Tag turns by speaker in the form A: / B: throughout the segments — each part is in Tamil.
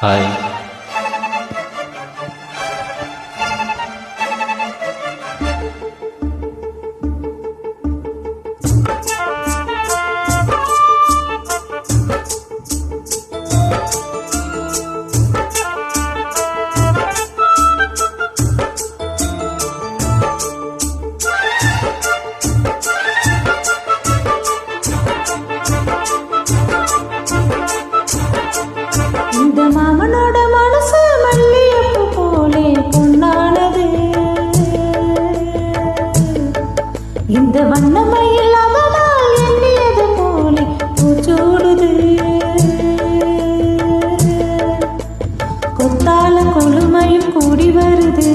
A: ஹாய்.
B: இந்த மாமனோட மனசு மல்லியப்பு போலே பொன்னானது. இந்த வண்ணமயில் அவனால் எண்ணியது போலே பூச்சூடுது. கொத்தால கொழுமையும் கூடி வருது,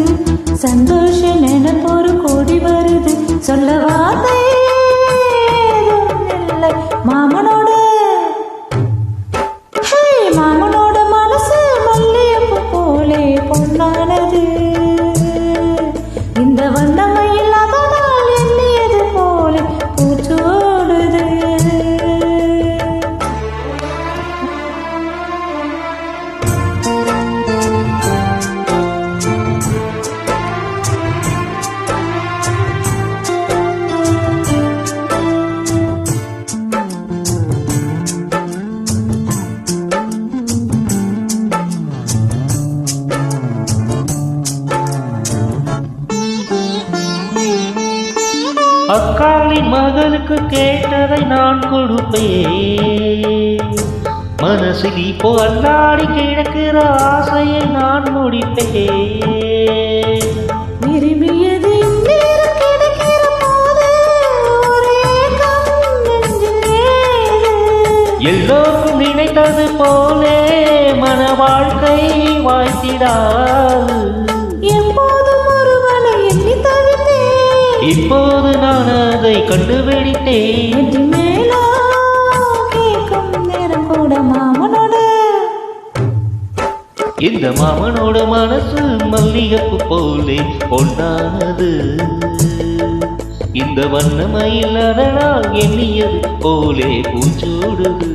B: சந்தோஷ நினைப்பொரு கூடி வருது. சொல்ல வார்த்தை ஏதும் இல்லை மாமனோட. மாமனோட மனசு மல்லியப்பு போலே பொன்னானது. இந்த வண்ணமயில் அவனால் எண்ணியது போலே பூச்சோடுது.
A: அக்காளின் மகளுக்கு கேட்டதை நான் கொடுப்பேன். மனசில் இப்போ அல்லாடி கிடக்கிற ஆசையை நான் முடிப்பேன்.
B: விரும்பியது இந்நேரம் கிடைக்கிற போது ஒரே நெஞ்சில் ஏது.
A: எல்லோருக்கும் நினைத்தது போலே மன வாழ்க்கை வாய்த்திடாது.
B: எப்போதும் ஒருவனை எண்ணி தவித்தேன்,
A: இப்போது நான் அதை கண்டுபிடித்தேன்.
B: நெற்றி மேலோ கேட்கும் நேரம் கூட மாமனோட.
A: இந்த மாமனோட மனசு மல்லிகைப்பூ போலே பொன்னானது. இந்த வண்ணமயில் அதனால் எண்ணியது போலே பூச்சூடுது.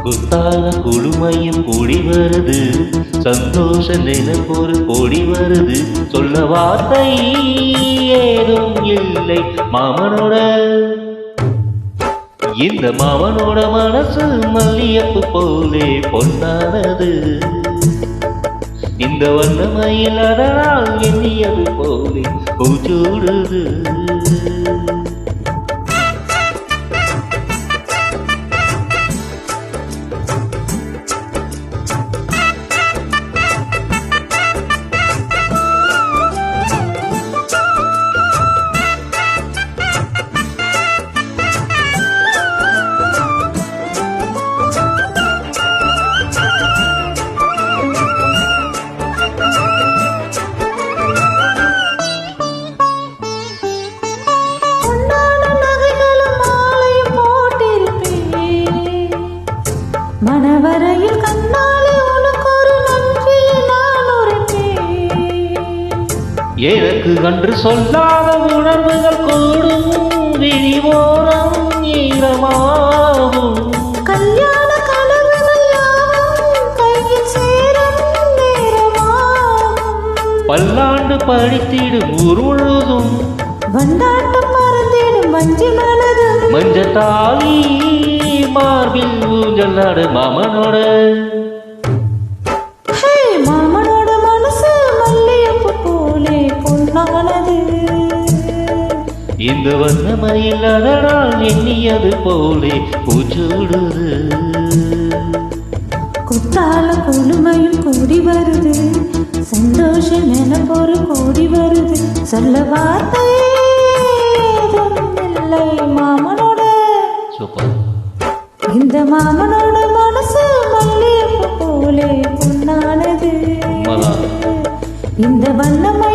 A: குத்தால குழுமையும் கூடி வருது, சந்தோஷ நினைப்பொரு கூடி வருது. சொல்ல வார்த்தை ஏதும் இல்லை மாமனோட. இந்த மாமனோட மனசு மல்லியப்பு போலே பொன்னானது. இந்த வண்ணமயில் அதனால் எண்ணியது போலே பூச்சூடுது.
B: மனவரையில் கண்ணாலே உனக்கு ஒரு நன்றியை நான் உரைப்பேன்.
A: எனக்கு அன்று சொல்லாத உணர்வுகள் கூடும், விழிவோரம் ஈரமாகும்.
B: கல்யாண கனவுகள் யாவும் கையில் சேரும் நேரமாகும்.
A: பல்லாண்டு படித்திடும் ஊர் முழுதும்
B: வண்டாட்டம் மறந்திடும் வஞ்சி மனதும்.
A: மஞ்சத்தாலி மார்பில் ஊஞ்சலாடு மாமனோட.
B: மாமனோட மனசு மல்லியப்பு போலே பொன்னானது.
A: இந்த வண்ணமயில் அதனால் எண்ணியது போலே பூச்சூடுது.
B: குத்தால கொழுமையும் கூடி வருது, சந்தோஷ நினைப்பொரு கூடி வருது. சொல்ல வார்த்தை ஏதும் இல்லை மாமனோட.
A: சூப்பர்.
B: இந்த மாமனோட மனசு மல்லியப்பு போலே பொன்னானது. இந்த வண்ணமயில்